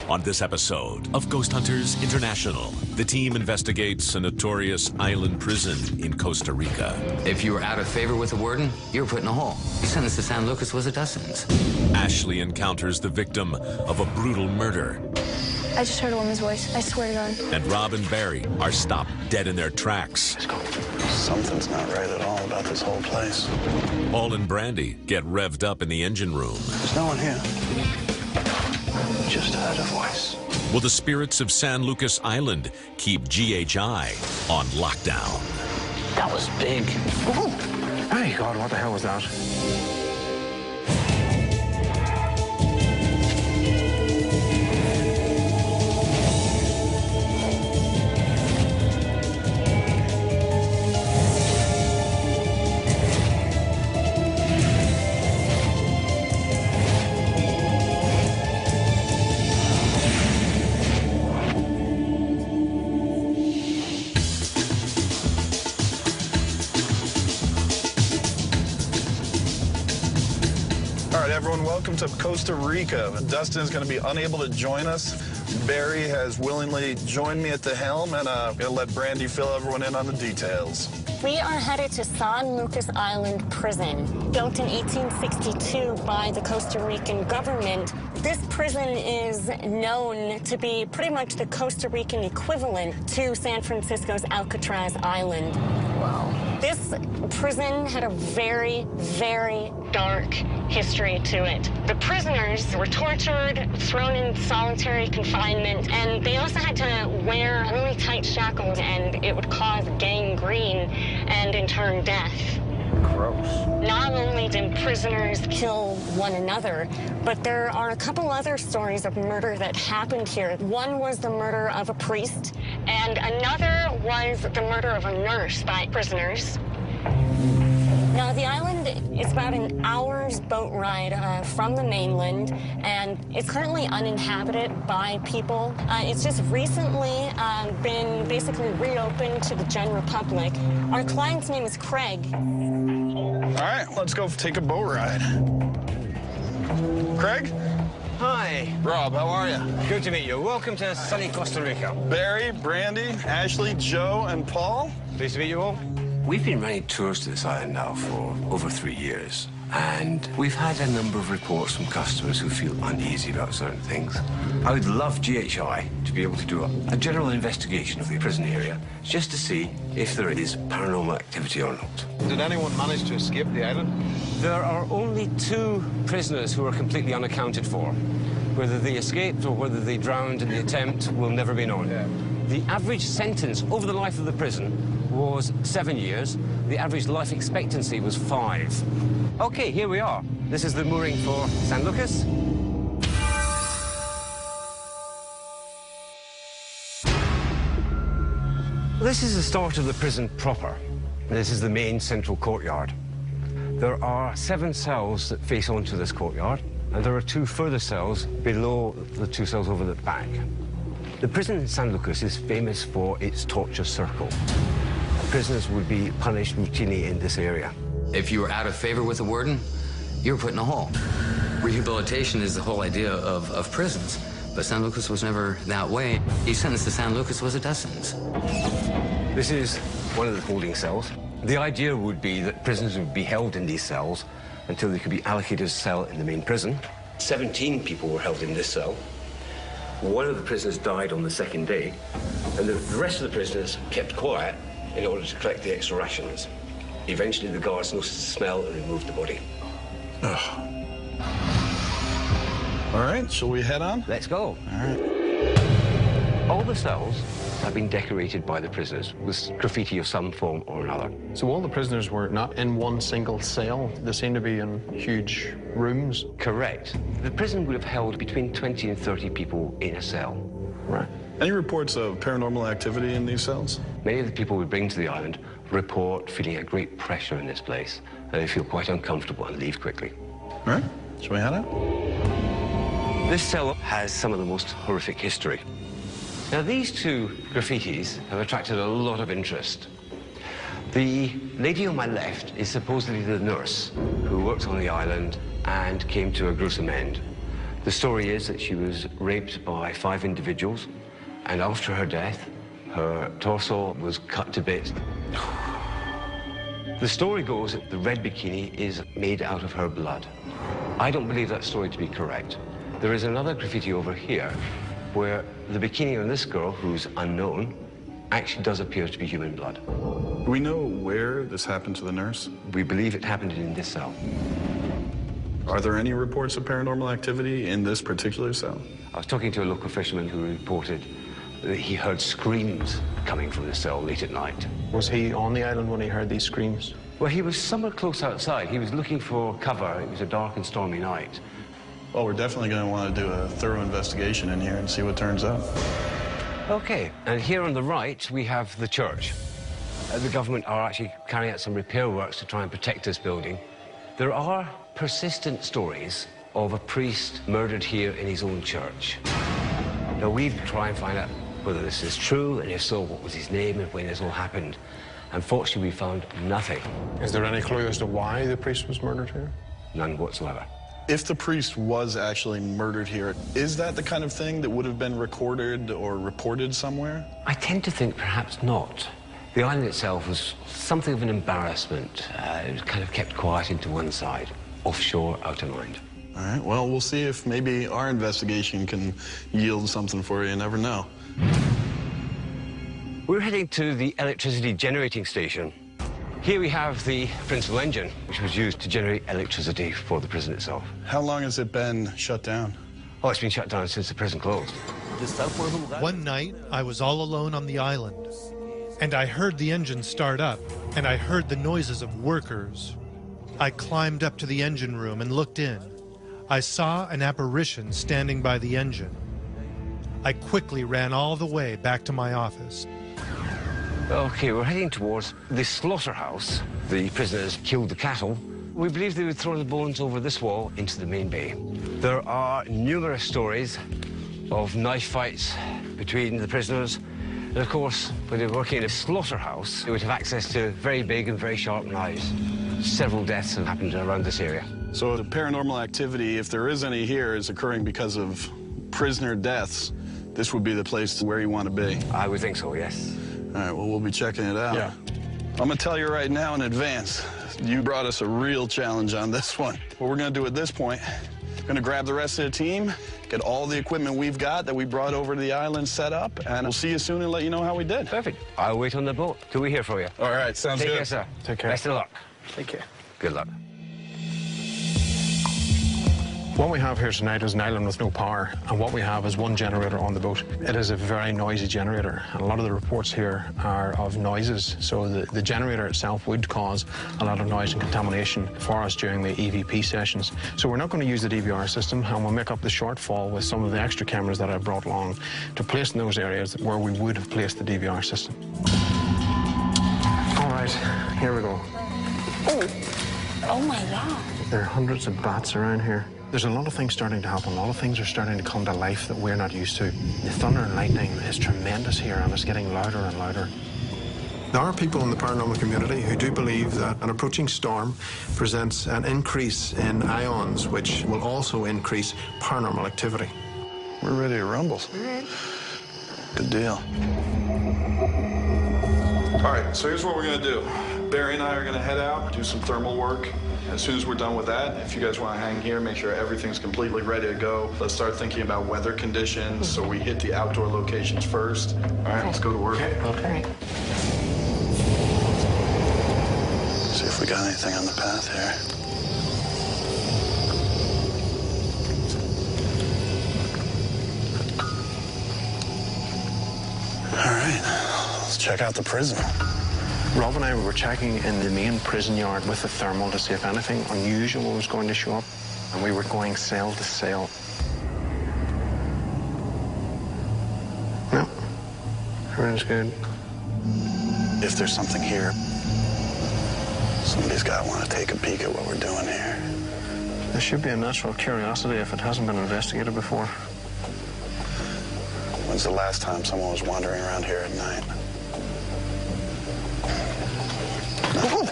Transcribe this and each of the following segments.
On this episode of Ghost Hunters International, the team investigates a notorious island prison in Costa Rica. If you were out of favor with the warden, you were put in a hole. The sentence to San Lucas was a death sentence. Ashley encounters the victim of a brutal murder. I just heard a woman's voice. I swear to God. And Rob and Barry are stopped dead in their tracks. Let's go. Something's not right at all about this whole place. Paul and Brandy get revved up in the engine room. There's no one here. Just heard a voice. Will the spirits of San Lucas Island keep GHI on lockdown? That was big. Ooh. Hey, God, what the hell was that? Everyone, welcome to Costa Rica. Dustin's going to be unable to join us. Barry has willingly joined me at the helm, and I'm going to let Brandy fill everyone in on the details. We are headed to San Lucas Island Prison. Built in 1862 by the Costa Rican government, this prison is known to be pretty much the Costa Rican equivalent to San Francisco's Alcatraz Island. Wow. This prison had a very, very dark history to it. The prisoners were tortured, thrown in solitary confinement, and they also had to wear really tight shackles, and it would cause gangrene and, in turn, death. Gross. Not only did prisoners kill one another, but there are a couple other stories of murder that happened here. One was the murder of a priest, and another was the murder of a nurse by prisoners. Now, the island is about an hour's boat ride from the mainland, and it's currently uninhabited by people. It's just recently been basically reopened to the general public. Our client's name is Craig. All right, let's go take a boat ride. Craig? Hi. Rob, how are you? Good to meet you. Welcome to sunny Costa Rica. Barry, Brandy, Ashley, Joe, and Paul. Pleased to meet you all. We've been running tours to this island now for over 3 years, and we've had a number of reports from customers who feel uneasy about certain things. I would love GHI to be able to do a general investigation of the prison area just to see if there is paranormal activity or not. Did anyone manage to escape the island? There are only 2 prisoners who are completely unaccounted for. Whether they escaped or whether they drowned in the attempt will never be known. Yeah. The average sentence over the life of the prison was 7 years. The average life expectancy was 5. Okay, here we are. This is the mooring for San Lucas. This is the start of the prison proper. This is the main central courtyard. There are 7 cells that face onto this courtyard, and there are 2 further cells below the 2 cells over the back. The prison in San Lucas is famous for its torture circle. Prisoners would be punished routinely in this area. If you were out of favor with the warden, you were put in a hole. Rehabilitation is the whole idea of prisons, but San Lucas was never that way. Each sentence to San Lucas was a death sentence. This is one of the holding cells. The idea would be that prisoners would be held in these cells until they could be allocated a cell in the main prison. 17 people were held in this cell. One of the prisoners died on the 2nd day, and the rest of the prisoners kept quiet in order to collect the extra rations. Eventually, the guards noticed the smell and removed the body. Ugh. All right, shall we head on? Let's go. All right. All the cells have been decorated by the prisoners with graffiti of some form or another. So all the prisoners were not in one single cell? They seem to be in huge rooms? Correct. The prison would have held between 20 and 30 people in a cell. Right. Any reports of paranormal activity in these cells? Many of the people we bring to the island report feeling a great pressure in this place, and they feel quite uncomfortable and leave quickly. All right, shall we head out? This cell has some of the most horrific history. Now, these 2 graffitis have attracted a lot of interest. The lady on my left is supposedly the nurse who worked on the island and came to a gruesome end. The story is that she was raped by 5 individuals, and after her death, her torso was cut to bits. The story goes that the red bikini is made out of her blood. I don't believe that story to be correct. There is another graffiti over here where the bikini on this girl, who's unknown, actually does appear to be human blood. Do we know where this happened to the nurse? We believe it happened in this cell. Are there any reports of paranormal activity in this particular cell? I was talking to a local fisherman who reported that he heard screams coming from the cell late at night. Was he on the island when he heard these screams? Well, he was somewhere close outside. He was looking for cover. It was a dark and stormy night. Well, we're definitely going to want to do a thorough investigation in here and see what turns up. Okay, and here on the right, we have the church. The government are actually carrying out some repair works to try and protect this building. There are persistent stories of a priest murdered here in his own church. Now, we've tried and find out whether this is true, and if so, what was his name and when this all happened. Unfortunately, we found nothing. Is there any clue as to why the priest was murdered here? None whatsoever. If the priest was actually murdered here, is that the kind of thing that would have been recorded or reported somewhere? I tend to think perhaps not. The island itself was something of an embarrassment. It was kind of kept quiet into one side, offshore, out of mind. All right, well, we'll see if maybe our investigation can yield something for you. You never know. We're heading to the electricity generating station. Here we have the principal engine, which was used to generate electricity for the prison itself. How long has it been shut down? Oh, it's been shut down since the prison closed. One night, I was all alone on the island, and I heard the engine start up, and I heard the noises of workers. I climbed up to the engine room and looked in. I saw an apparition standing by the engine. I quickly ran all the way back to my office. Okay, we're heading towards the slaughterhouse. The prisoners killed the cattle. We believe they would throw the bones over this wall into the main bay. There are numerous stories of knife fights between the prisoners. And of course, when they were working in a slaughterhouse, they would have access to very big and very sharp knives. Several deaths have happened around this area. So the paranormal activity, if there is any here, is occurring because of prisoner deaths. This would be the place where you want to be. I would think so, yes. All right, well, we'll be checking it out. Yeah. I'm going to tell you right now in advance, you brought us a real challenge on this one. What we're going to do at this point, we're going to grab the rest of the team, get all the equipment we've got that we brought over to the island set up, and we'll see you soon and let you know how we did. Perfect. I'll wait on the boat till we hear from you. All right, sounds good. Take care, sir. Take care. Best of luck. Take care. Good luck. What we have here tonight is an island with no power, and what we have is one generator on the boat. It is a very noisy generator, and a lot of the reports here are of noises, so the generator itself would cause a lot of noise and contamination for us during the EVP sessions. So we're not going to use the DVR system, and we'll make up the shortfall with some of the extra cameras that I brought along to place in those areas where we would have placed the DVR system. All right, here we go. Oh my God. There are hundreds of bats around here. There's a lot of things starting to happen. A lot of things are starting to come to life that we're not used to. The thunder and lightning is tremendous here, and it's getting louder and louder. There are people in the paranormal community who do believe that an approaching storm presents an increase in ions, which will also increase paranormal activity. We're ready to rumble. Good deal. All right, so here's what we're going to do. Barry and I are going to head out, do some thermal work. As soon as we're done with that, if you guys want to hang here, make sure everything's completely ready to go. Let's start thinking about weather conditions, so we hit the outdoor locations first. All right, let's go to work. Okay. See if we got anything on the path here. All right, let's check out the prison. Rob and I were checking in the main prison yard with the thermal to see if anything unusual was going to show up, and we were going cell to cell. No, everything's good. If there's something here, somebody's got to want to take a peek at what we're doing here. There should be a natural curiosity if it hasn't been investigated before. When's the last time someone was wandering around here at night? Oh!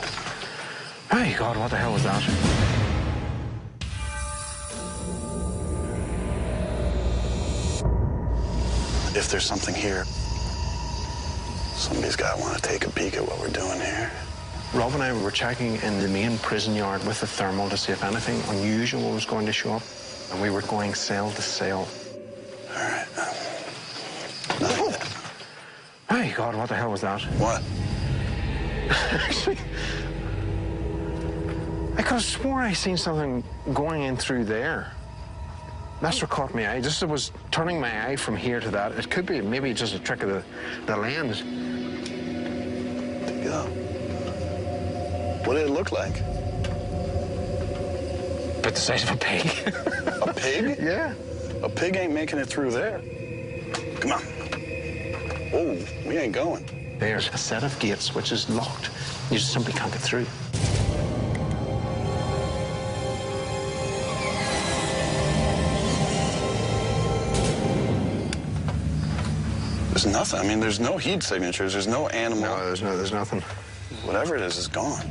My God, what the hell was that? if there's something here, somebody's got to want to take a peek at what we're doing here. Rob and I were checking in the main prison yard with the thermal to see if anything unusual was going to show up, and we were going cell to cell. All right. My God, what the hell was that? What? Actually, I could have sworn I seen something going in through there. That's what caught my eye. Just it was turning my eye from here to that. It could be maybe just a trick of the lens. Yeah. What did it look like? But the size of a pig. A pig? Yeah. A pig ain't making it through there. Come on. Oh, we ain't going. There's a set of gates which is locked. You just simply can't get through. There's nothing. I mean, there's no heat signatures. There's no animal. No, there's nothing. Whatever it is gone.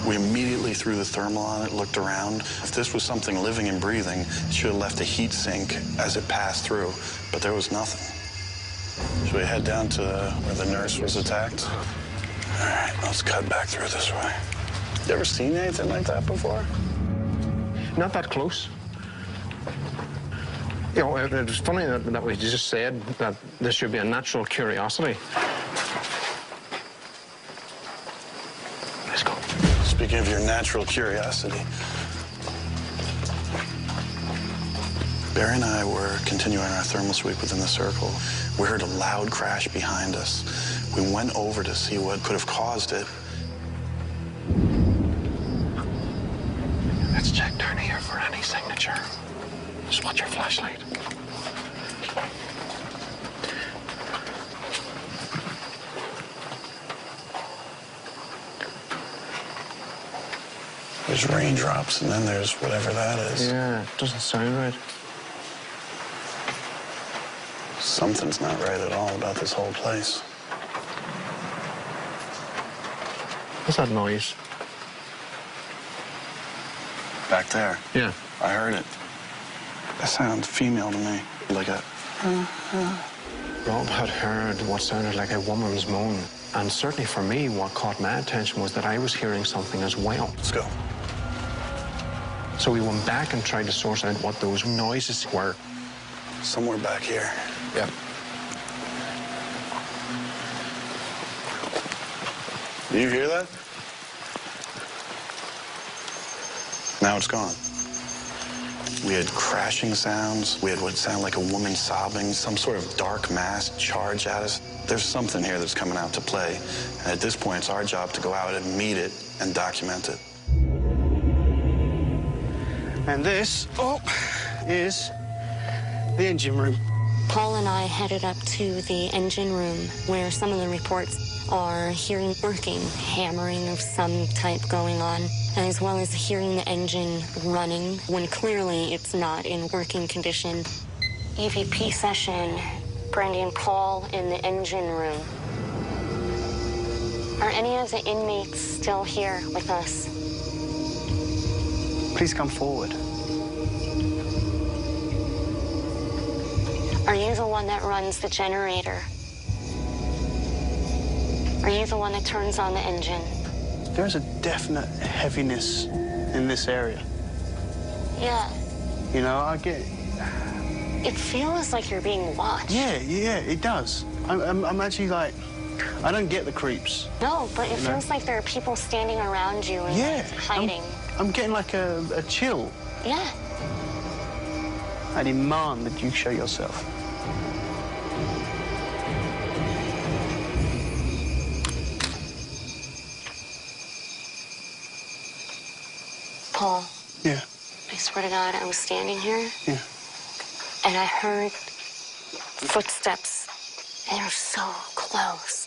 We immediately threw the thermal on it, looked around. If this was something living and breathing, it should have left a heat sink as it passed through, but there was nothing. Should we head down to where the nurse was attacked? All right, let's cut back through this way. You ever seen anything like that before? Not that close. You know, it was funny that we just said that this should be a natural curiosity. Let's go. Speaking of your natural curiosity, Barry and I were continuing our thermal sweep within the circle. We heard a loud crash behind us. We went over to see what could have caused it. Let's check down here for any signature. Just watch your flashlight. There's raindrops, and then there's whatever that is. Yeah, it doesn't sound right. Something's not right at all about this whole place. What's that noise? Back there. Yeah. I heard it. That sounds female to me. Like a... Rob had heard what sounded like a woman's moan. And certainly for me, what caught my attention was that I was hearing something as well. Let's go. So we went back and tried to source out what those noises were. Somewhere back here. Yeah. Do you hear that? Now it's gone. We had crashing sounds. We had what sounded like a woman sobbing, some sort of dark mass charge at us. There's something here that's coming out to play. And at this point, it's our job to go out and meet it and document it. And this, is the engine room. Paul and I headed up to the engine room where some of the reports are hearing working, hammering of some type going on, as well as hearing the engine running when clearly it's not in working condition. EVP session, Brandy and Paul in the engine room. Are any of the inmates still here with us? Please come forward. Are you the one that runs the generator? Are you the one that turns on the engine? There's a definite heaviness in this area. Yeah. You know, I get... It feels like you're being watched. Yeah, it does. I'm actually like... I don't get the creeps. No, but it feels like there are people standing around you and like, hiding. I'm getting like a chill. Yeah. I demand that you show yourself. Paul. Yeah. I swear to God, I was standing here. Yeah. And I heard footsteps. And they were so close.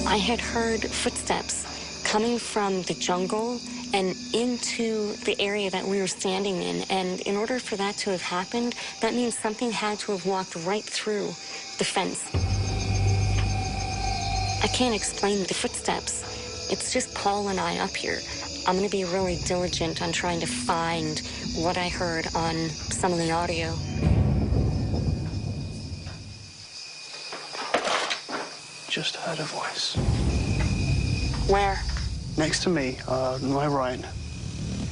I had heard footsteps coming from the jungle and into the area that we were standing in. And in order for that to have happened, that means something had to have walked right through the fence. I can't explain the footsteps. It's just Paul and I up here. I'm going to be really diligent on trying to find what I heard on some of the audio. just heard a voice. Where? Next to me, my right.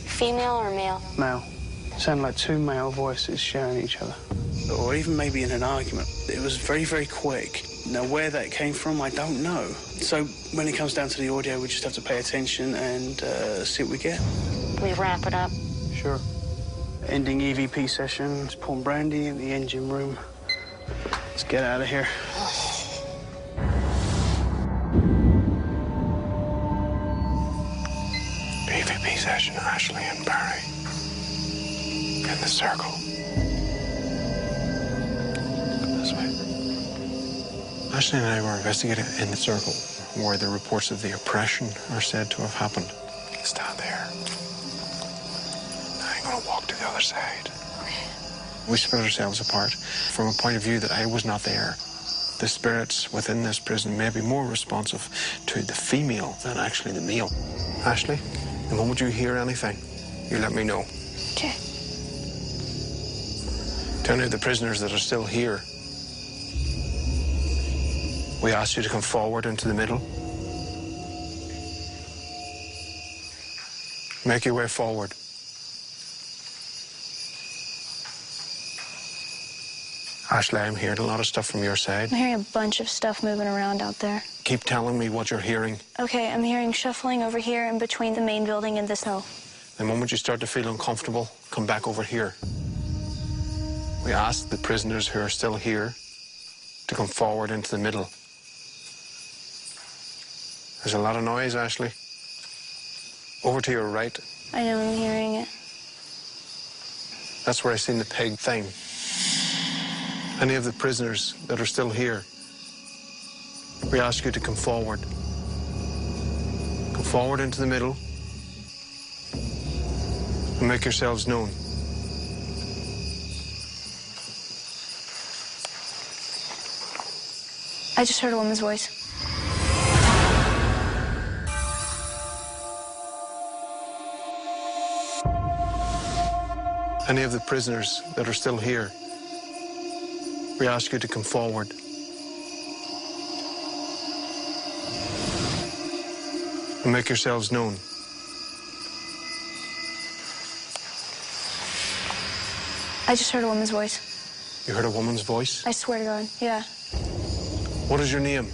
Female or male? Male. Sound like two male voices sharing each other. Or even maybe in an argument. It was very, very quick. Now, where that came from, I don't know. So when it comes down to the audio, we just have to pay attention and see what we get. We wrap it up. Sure. Ending EVP sessions, pouring brandy in the engine room. Let's get out of here. EVP session, Ashley and Barry. In the circle. This way. Ashley and I were investigating in the circle where the reports of the oppression are said to have happened. Stand there. I'm going to walk to the other side. We split ourselves apart from a point of view that I was not there. The spirits within this prison may be more responsive to the female than actually the male. Ashley, the moment you hear anything, you let me know. Okay. To any of the prisoners that are still here, we ask you to come forward into the middle. Make your way forward. Ashley, I'm hearing a lot of stuff from your side. I'm hearing a bunch of stuff moving around out there. Keep telling me what you're hearing. Okay, I'm hearing shuffling over here in between the main building and the cell. The moment you start to feel uncomfortable, come back over here. We ask the prisoners who are still here to come forward into the middle. There's a lot of noise, Ashley. Over to your right. I know I'm hearing it. That's where I seen the pig thing. Any of the prisoners that are still here, we ask you to come forward. Come forward into the middle and make yourselves known. I just heard a woman's voice. Any of the prisoners that are still here, we ask you to come forward. And make yourselves known. I just heard a woman's voice. You heard a woman's voice? I swear to God, yeah. What is your name?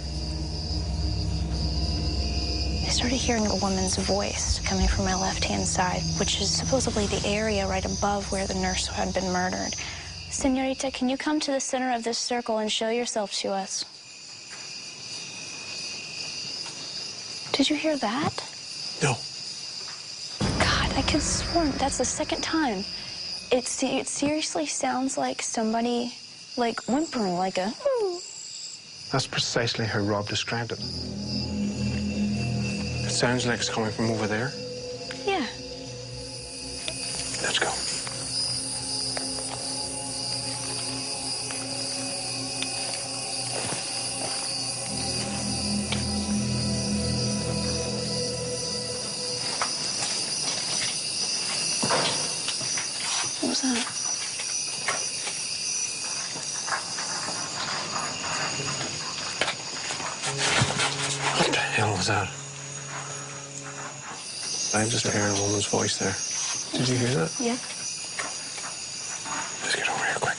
I started hearing a woman's voice coming from my left-hand side, which is supposedly the area right above where the nurse had been murdered. Senorita, can you come to the center of this circle and show yourself to us? Did you hear that? No. God, I could swear that's the second time. It seriously sounds like somebody, like, whimpering, like a... That's precisely how Rob described it. It sounds like it's coming from over there. Yeah. Let's go. What was that? What the hell was that? I just heard a woman's voice there. Did you hear that? Yeah. Let's get over here quick.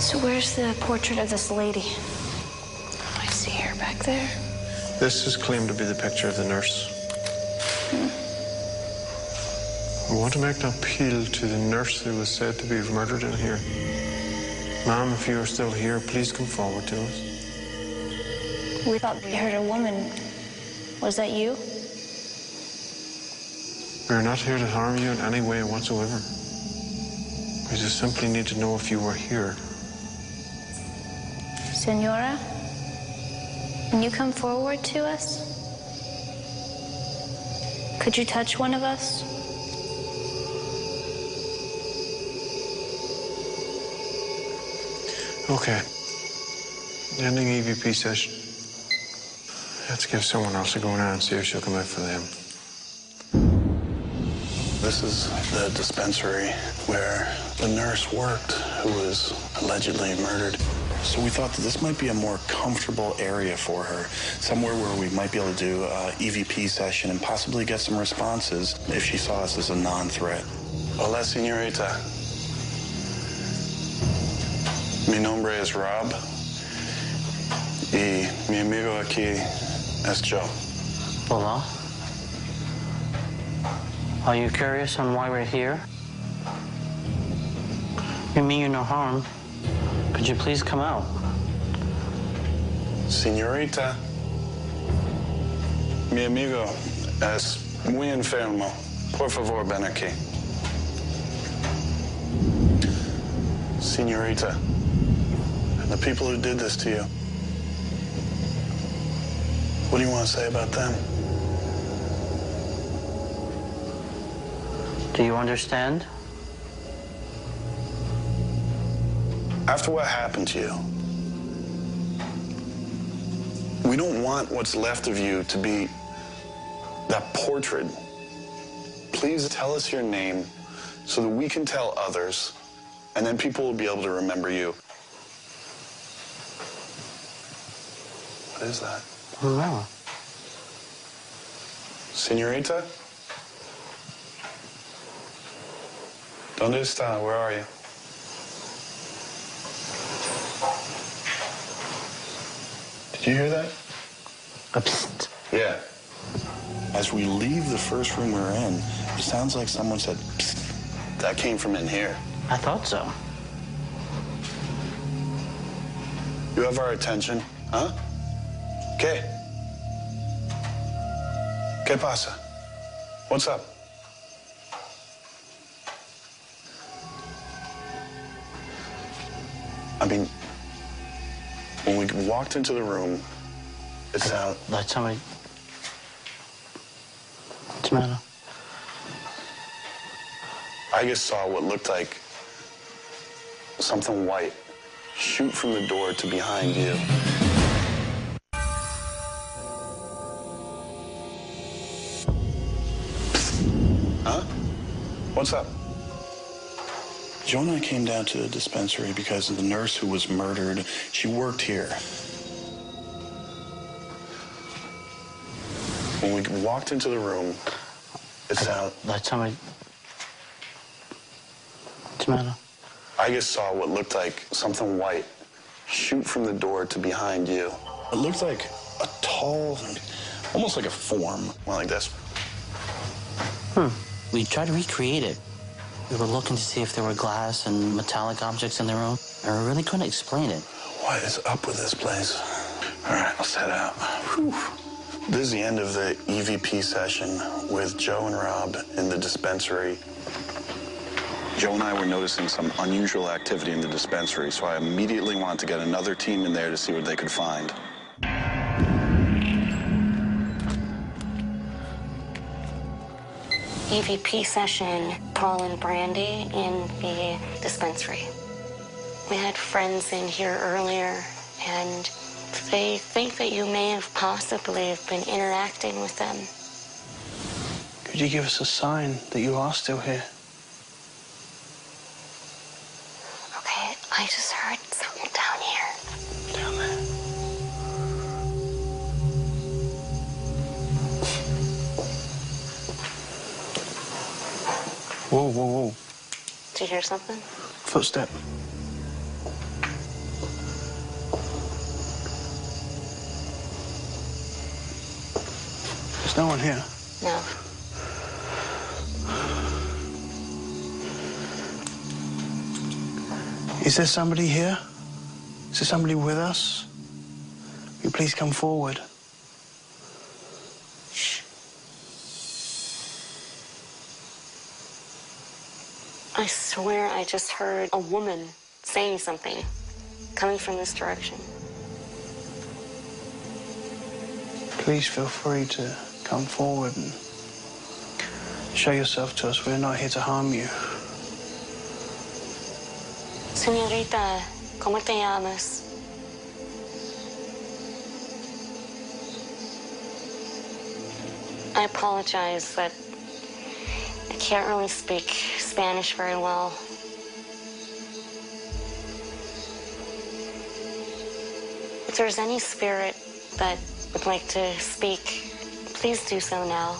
So where's the portrait of this lady? I see her back there. This is claimed to be the picture of the nurse. We want to make an appeal to the nurse who was said to be murdered in here. Ma'am, if you are still here, please come forward to us. We thought we heard a woman. Was that you? We are not here to harm you in any way whatsoever. We just simply need to know if you were here. Senora, can you come forward to us? Could you touch one of us? Okay. Ending EVP session. Let's give someone else a go now and see if she'll come out for them. This is the dispensary where the nurse worked who was allegedly murdered. So we thought that this might be a more comfortable area for her, somewhere where we might be able to do an EVP session and possibly get some responses if she saw us as a non-threat. Hola, señorita. Mi nombre es Rob, y mi amigo aquí es Joe. Hola. Are you curious on why we're here? We mean you no harm. Could you please come out? Señorita, mi amigo es muy enfermo. Por favor, ven aquí. Señorita, the people who did this to you, what do you want to say about them? Do you understand? After what happened to you, we don't want what's left of you to be that portrait. Please tell us your name so that we can tell others, and then people will be able to remember you. What is that? No. Señorita? ¿Dónde está? Where are you? Did you hear that? Psst. Yeah. As we leave the first room we're in, it sounds like someone said, psst. That came from in here. I thought so. You have our attention, huh? ¿Qué? ¿Qué pasa? What's up? I mean, when we walked into the room, it sounded... Like somebody... What's the matter? I just saw what looked like something white shoot from the door to behind you. Huh? What's up? Joe and I came down to the dispensary because of the nurse who was murdered. She worked here. When we walked into the room, it sounded... Like somebody... What's the matter? I just saw what looked like something white shoot from the door to behind you. It looked like a tall, almost like a form, went like this. We tried to recreate it. We were looking to see if there were glass and metallic objects in the room, and we really couldn't explain it. What is up with this place? All right, let's head out. Whew. This is the end of the EVP session with Joe and Rob in the dispensary. Joe and I were noticing some unusual activity in the dispensary, so I immediately wanted to get another team in there to see what they could find. EVP session, Paul and Brandy in the dispensary. We had friends in here earlier, and they think that you may have possibly been interacting with them. Could you give us a sign that you are still here? Okay, I just heard something down here. Down there. Whoa, whoa, whoa. Did you hear something? Footstep. There's no one here. No. Is there somebody here? Is there somebody with us? Will you please come forward? I swear I just heard a woman saying something coming from this direction. Please feel free to come forward and show yourself to us. We're not here to harm you. Señorita, ¿Cómo te llamas? I apologize, but I can't really speak Spanish very well. If there's any spirit that would like to speak, please do so now.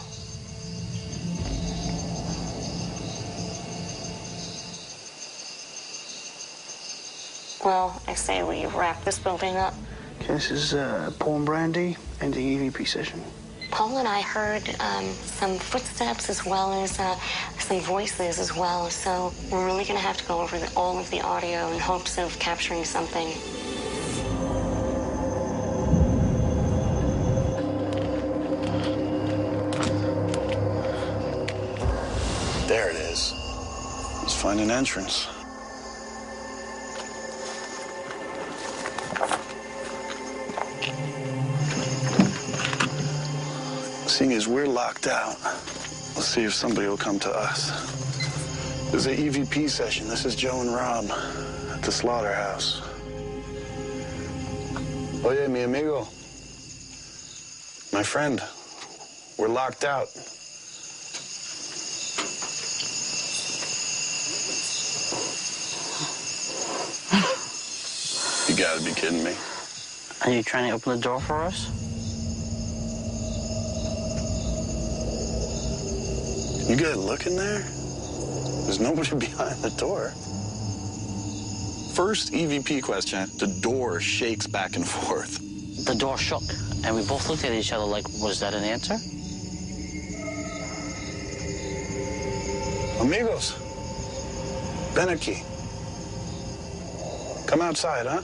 Well, I say we wrap this building up. Okay, this is Paul and Brandy ending EVP session. Paul and I heard some footsteps as well as some voices as well, so we're really going to have to go over all of the audio in hopes of capturing something. There it is. Let's find an entrance. Seeing as we're locked out, let's see if somebody will come to us. This is an EVP session. This is Joe and Rob at the slaughterhouse. Oye, mi amigo. My friend, we're locked out. You gotta be kidding me. Are you trying to open the door for us? You get a look in there? There's nobody behind the door. First EVP question, the door shakes back and forth. The door shook, and we both looked at each other like, was that an answer? Amigos, ven aquí. Come outside, huh?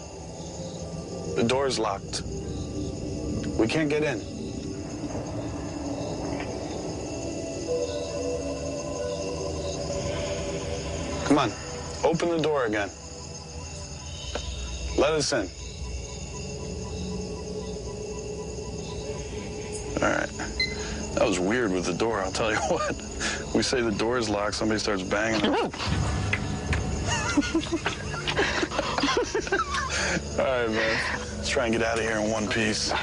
The door's locked. We can't get in. Come on, open the door again. Let us in. All right. That was weird with the door, I'll tell you what. We say the door's locked, somebody starts banging it. All right, man. Let's try and get out of here in one piece. All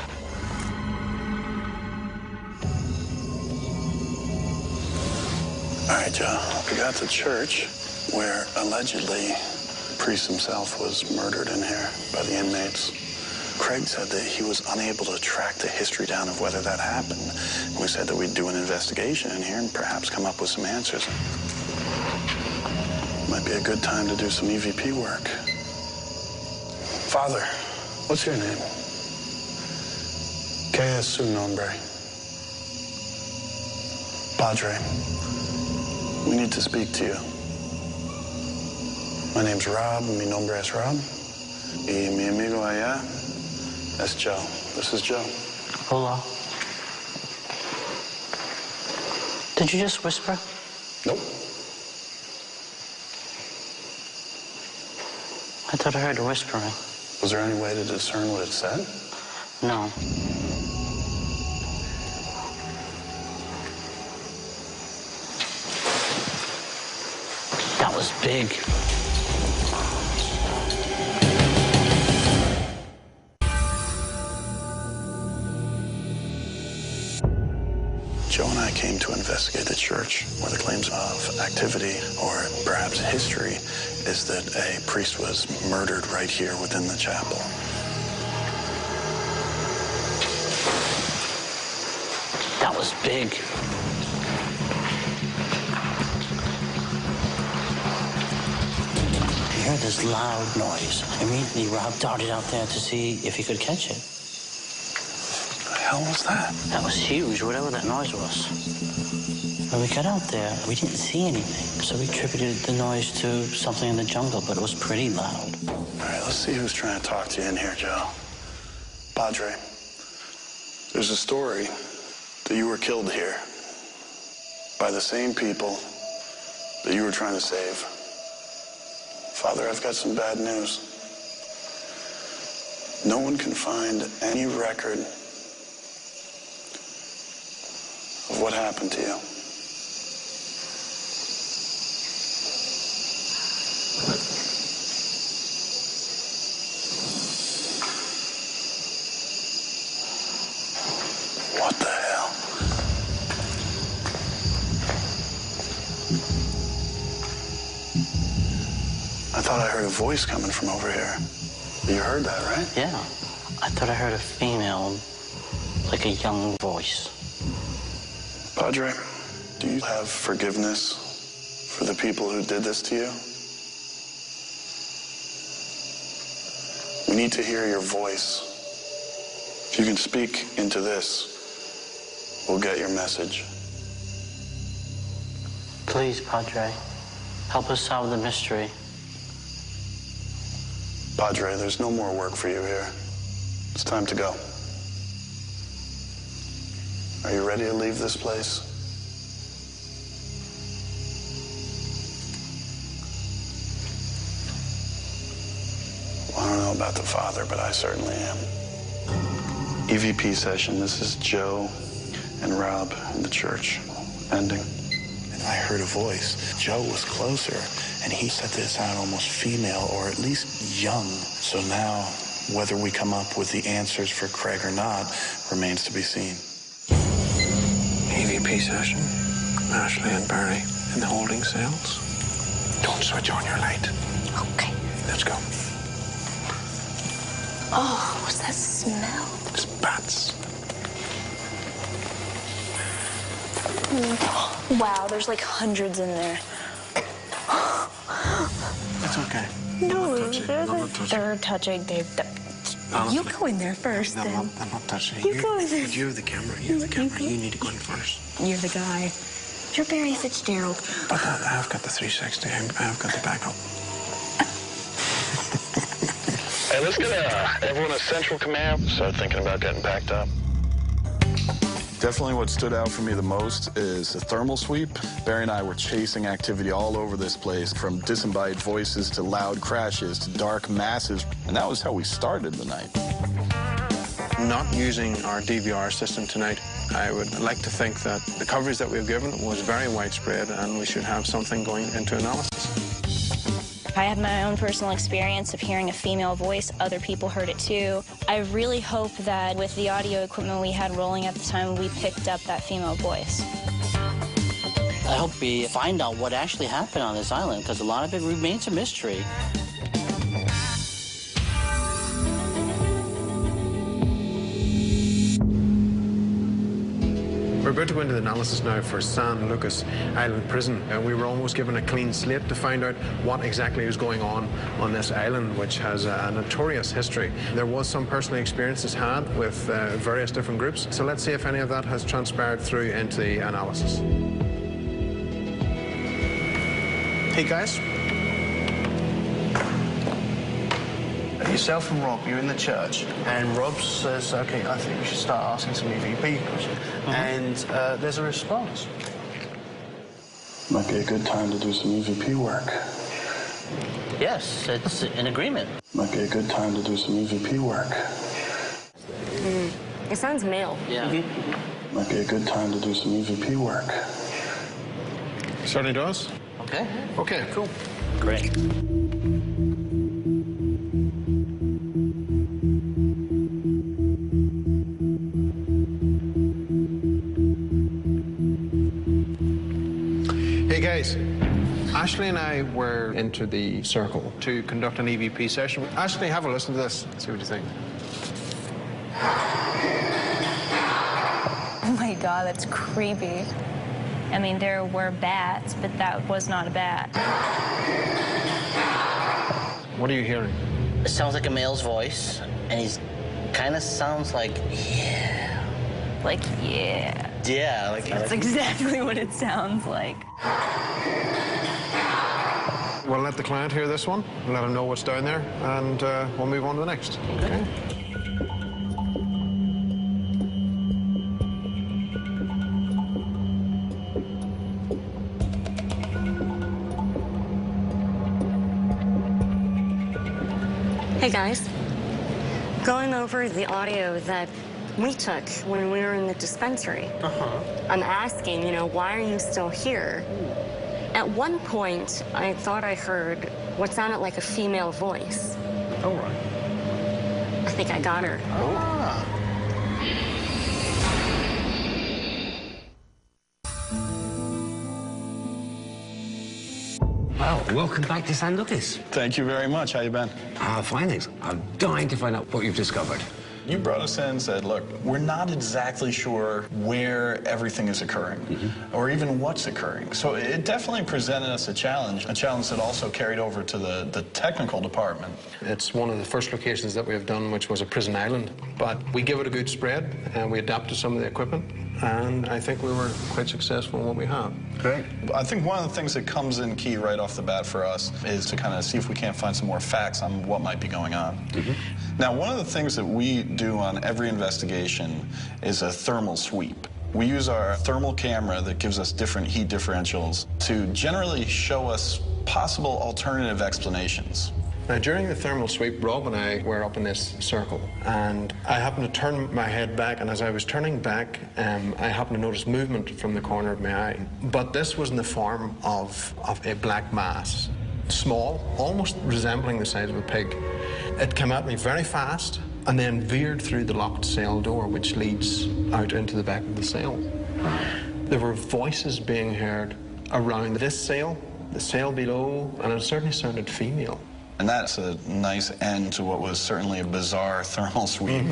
right, Joe. We got to church where allegedly the priest himself was murdered in here by the inmates. Craig said that he was unable to track the history down of whether that happened. We said that we'd do an investigation in here and perhaps come up with some answers. Might be a good time to do some EVP work. Father, what's your name? ¿Qué es su nombre? Padre, we need to speak to you. My name's Rob, mi nombre es Rob. Y mi amigo allá es Joe. This is Joe. Hola. Did you just whisper? Nope. I thought I heard a whispering. Was there any way to discern what it said? No. That was big. Joe and I came to investigate the church where the claims of activity or perhaps history is that a priest was murdered right here within the chapel. That was big. We heard this loud noise. Immediately, Rob darted out there to see if he could catch it. What the hell was that? That was huge, whatever that noise was. When we got out there, we didn't see anything, so we attributed the noise to something in the jungle, but it was pretty loud. All right, let's see who's trying to talk to you in here, Joe. Padre, there's a story that you were killed here by the same people that you were trying to save. Father, I've got some bad news. No one can find any record of what happened to you. I thought I heard a voice coming from over here. You heard that, right? Yeah. I thought I heard a female, like a young voice. Padre, do you have forgiveness for the people who did this to you? We need to hear your voice. If you can speak into this, we'll get your message. Please, Padre, help us solve the mystery. Padre, there's no more work for you here. It's time to go. Are you ready to leave this place? Well, I don't know about the Father, but I certainly am. EVP session. This is Joe and Rob in the church. Ending. And I heard a voice. Joe was closer, and he said that it sounded almost female, or at least young. So now, whether we come up with the answers for Craig or not remains to be seen. EVP session. Ashley and Barry in the holding cells. Don't switch on your light. Okay. Let's go. Oh, what's that smell? It's bats. Wow, there's like hundreds in there. It's okay. No, They're they're touching, Dave. You go in there first, then. I'm not touching You go in there. You have the camera. You have the camera. You need to go in first. You're the guy. You're Barry Fitzgerald. But I've got the 360. I've got the backup. Hey, let's get everyone at Central Command. Start thinking about getting packed up. Definitely what stood out for me the most is the thermal sweep. Barry and I were chasing activity all over this place, from disembodied voices to loud crashes to dark masses. And that was how we started the night. Not using our DVR system tonight, I would like to think that the coverage that we've given was very widespread, and we should have something going into analysis. I had my own personal experience of hearing a female voice. Other people heard it too. I really hope that with the audio equipment we had rolling at the time, we picked up that female voice. I hope we find out what actually happened on this island, because a lot of it remains a mystery. We're about to go into the analysis now for San Lucas Island Prison. We were almost given a clean slate to find out what exactly was going on this island, which has a notorious history. There was some personal experiences had with various different groups. So let's see if any of that has transpired through into the analysis. Hey, guys. Yourself and Rob, you're in the church, and Rob says, okay, I think we should start asking some EVP questions. And there's a response. Might be a good time to do some EVP work. Yes, it's an agreement. Might be a good time to do some EVP work. It sounds male. Yeah. Might be a good time to do some EVP work. Certainly does. Okay. Okay, cool. Great. Hey guys, Ashley and I were into the circle to conduct an EVP session. Ashley, have a listen to this. See what you think. Oh my God, that's creepy. I mean, there were bats, but that was not a bat. What are you hearing? It sounds like a male's voice, and he's kind of sounds like, yeah. Like, yeah. Yeah, like... That's exactly what it sounds like. We'll let the client hear this one, and let him know what's down there, and we'll move on to the next. Okay. Hey, guys. Going over the audio that we took when we were in the dispensary. I'm asking, why are you still here? At one point, I thought I heard what sounded like a female voice. All right. I think I got her. Ah. Well, welcome back to San Lucas. Thank you very much. How you been? Fine, thanks. I'm dying to find out what you've discovered. You brought us in and said, look, we're not exactly sure where everything is occurring or even what's occurring. So it definitely presented us a challenge that also carried over to the technical department. It's one of the first locations that we have done, which was a prison island. But we give it a good spread, and we adapted some of the equipment, and I think we were quite successful in what we have. Great. I think one of the things that comes in key right off the bat for us is to kind of see if we can't find some more facts on what might be going on. Now, one of the things that we do on every investigation is a thermal sweep. We use our thermal camera that gives us different heat differentials to generally show us possible alternative explanations. Now, during the thermal sweep, Rob and I were up in this circle, and I happened to turn my head back, and as I was turning back, I happened to notice movement from the corner of my eye. But this was in the form of a black mass, small, almost resembling the size of a pig. It came at me very fast, and then veered through the locked cell door, which leads out into the back of the cell. There were voices being heard around this cell, the cell below, and it certainly sounded female. And that's a nice end to what was certainly a bizarre thermal sweep.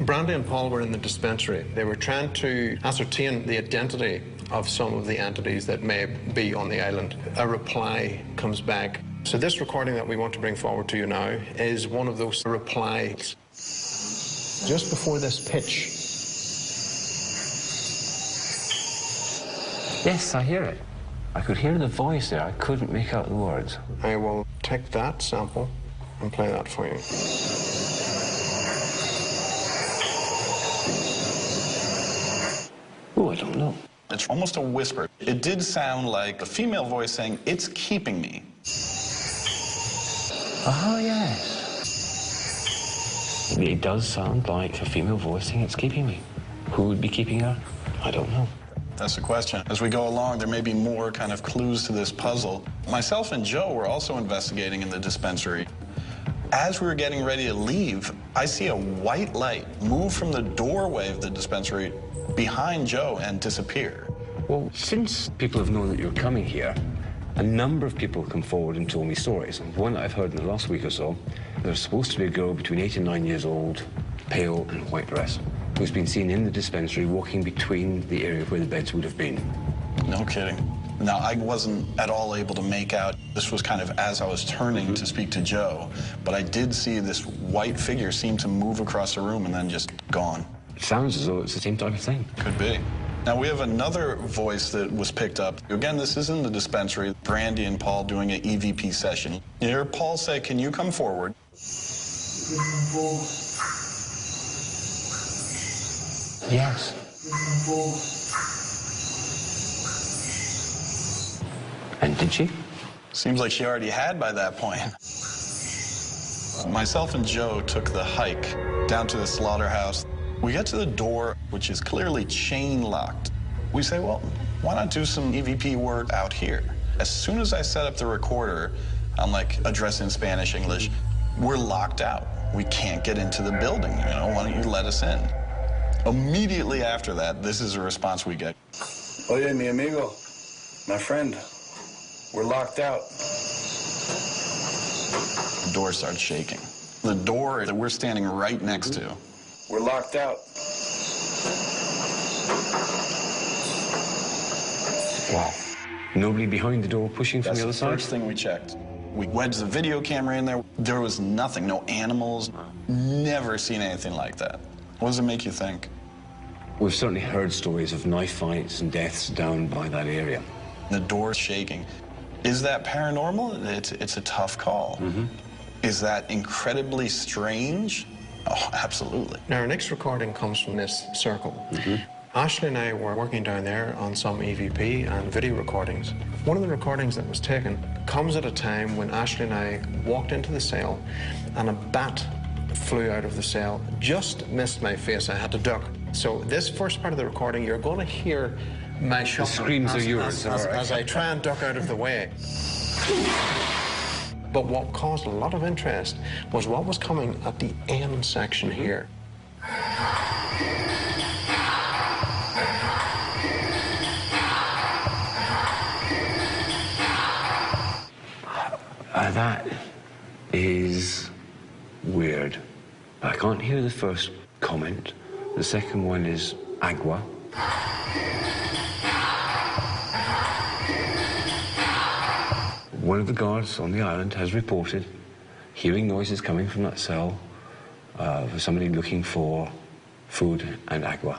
Brandy and Paul were in the dispensary. They were trying to ascertain the identity of some of the entities that may be on the island. A reply comes back. So this recording that we want to bring forward to you now is one of those replies. Just before this pitch. Yes, I hear it. I could hear the voice there. I couldn't make out the words. I will take that sample and play that for you. Oh, I don't know. It's almost a whisper. It did sound like a female voice saying, "It's keeping me." Oh, yes. It does sound like a female voice saying it's keeping me. Who would be keeping her? I don't know. That's the question. As we go along, there may be more kind of clues to this puzzle. Myself and Joe were also investigating in the dispensary. As we were getting ready to leave, I see a white light move from the doorway of the dispensary behind Joe and disappear. Well, since people have known that you're coming here, a number of people come forward and told me stories. And one that I've heard in the last week or so, there's supposed to be a girl between 8 and 9 years old, pale and white dress, who's been seen in the dispensary walking between the area where the beds would have been. No kidding. Now, I wasn't at all able to make out. This was kind of as I was turning to speak to Joe, but I did see this white figure seem to move across the room and then just gone. It sounds as though it's the same type of thing. Could be. Now, we have another voice that was picked up. Again, this is in the dispensary. Brandy and Paul doing an EVP session. You hear Paul say, "Can you come forward?" Yes. And did she? Seems like she already had by that point. Myself and Joe took the hike down to the slaughterhouse. We get to the door, which is clearly chain locked. We say, well, why not do some EVP work out here? As soon as I set up the recorder, I'm like addressing Spanish, English, we're locked out. We can't get into the building, you know, why don't you let us in? Immediately after that, this is a response we get. Oye, mi amigo, my friend, we're locked out. The door starts shaking. The door that we're standing right next to, we're locked out. Wow. Nobody behind the door pushing from the other side? That's the first thing we checked. We wedged the video camera in there. There was nothing, no animals. Never seen anything like that. What does it make you think? We've certainly heard stories of knife fights and deaths down by that area. The door's shaking. Is that paranormal? It's a tough call. Is that incredibly strange? Oh, absolutely. Now, our next recording comes from this circle. Ashley and I were working down there on some EVP and video recordings. One of the recordings that was taken comes at a time when Ashley and I walked into the cell and a bat flew out of the cell, just missed my face. I had to duck. So this first part of the recording, you're going to hear my shot. The screams are yours. As I try and duck out of the way. But what caused a lot of interest was what was coming at the end section here. Now that is weird. I can't hear the first comment. The second one is agua. One of the guards on the island has reported hearing noises coming from that cell for somebody looking for food and agua.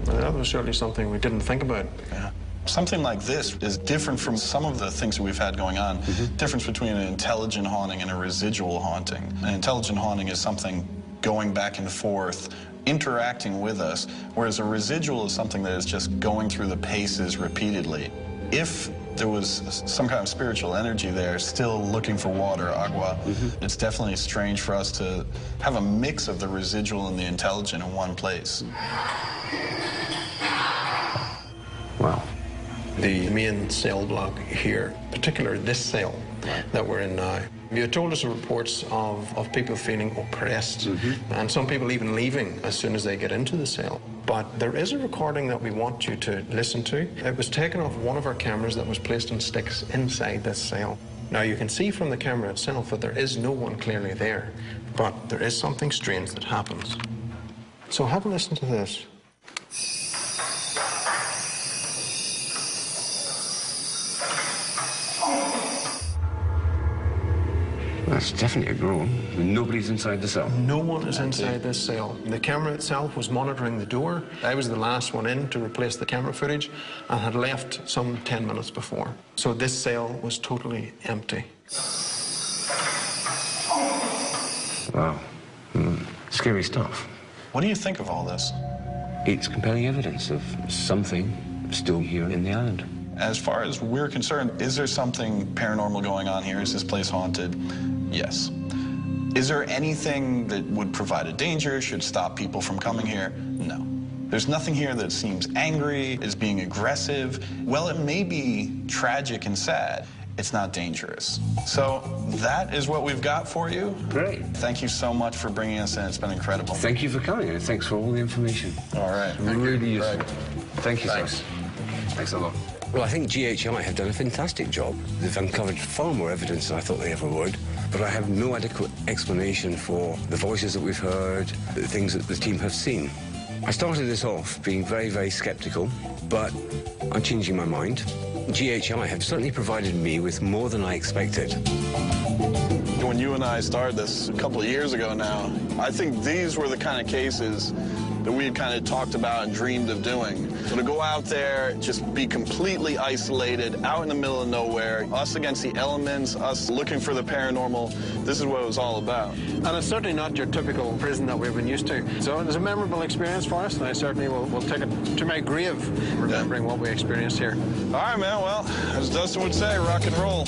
That was certainly something we didn't think about. Yeah. Something like this is different from some of the things that we've had going on. Difference between an intelligent haunting and a residual haunting. An intelligent haunting is something going back and forth, interacting with us, whereas a residual is something that is just going through the paces repeatedly. If there was some kind of spiritual energy there, still looking for water, agua, it's definitely strange for us to have a mix of the residual and the intelligent in one place. Wow. The main cell block here, particularly this cell that we're in now, you told us reports of people feeling oppressed, and some people even leaving as soon as they get into the cell. But there is a recording that we want you to listen to. It was taken off one of our cameras that was placed on sticks inside this cell. Now you can see from the camera itself that there is no one clearly there, but there is something strange that happens. So have a listen to this. That's definitely a groan. Nobody's inside the cell. No one is inside this cell. The camera itself was monitoring the door. I was the last one in to replace the camera footage and had left some 10 minutes before. So this cell was totally empty. Wow. Scary stuff. What do you think of all this? It's compelling evidence of something still here in the island. As far as we're concerned, is there something paranormal going on here? Is this place haunted? Yes. Is there anything that would provide a danger, should stop people from coming here? No. There's nothing here that seems angry, is being aggressive. Well, it may be tragic and sad. It's not dangerous. So that is what we've got for you. Great. Thank you so much for bringing us in. It's been incredible. Thank you for coming, and thanks for all the information. All right. Really useful. Thank you, Thanks. sir. Thanks a lot. Well, I think GHI have done a fantastic job. They've uncovered far more evidence than I thought they ever would, but I have no adequate explanation for the voices that we've heard, the things that the team have seen. I started this off being very, very skeptical, but I'm changing my mind. GHI have certainly provided me with more than I expected. When you and I started this a couple of years ago now, I think these were the kind of cases that we had kind of talked about and dreamed of doing. So to go out there, just be completely isolated, out in the middle of nowhere, us against the elements, us looking for the paranormal, this is what it was all about. And it's certainly not your typical prison that we've been used to. So it was a memorable experience for us, and I certainly will take it to my grave, remembering what we experienced here. All right, man, well, as Dustin would say, rock and roll.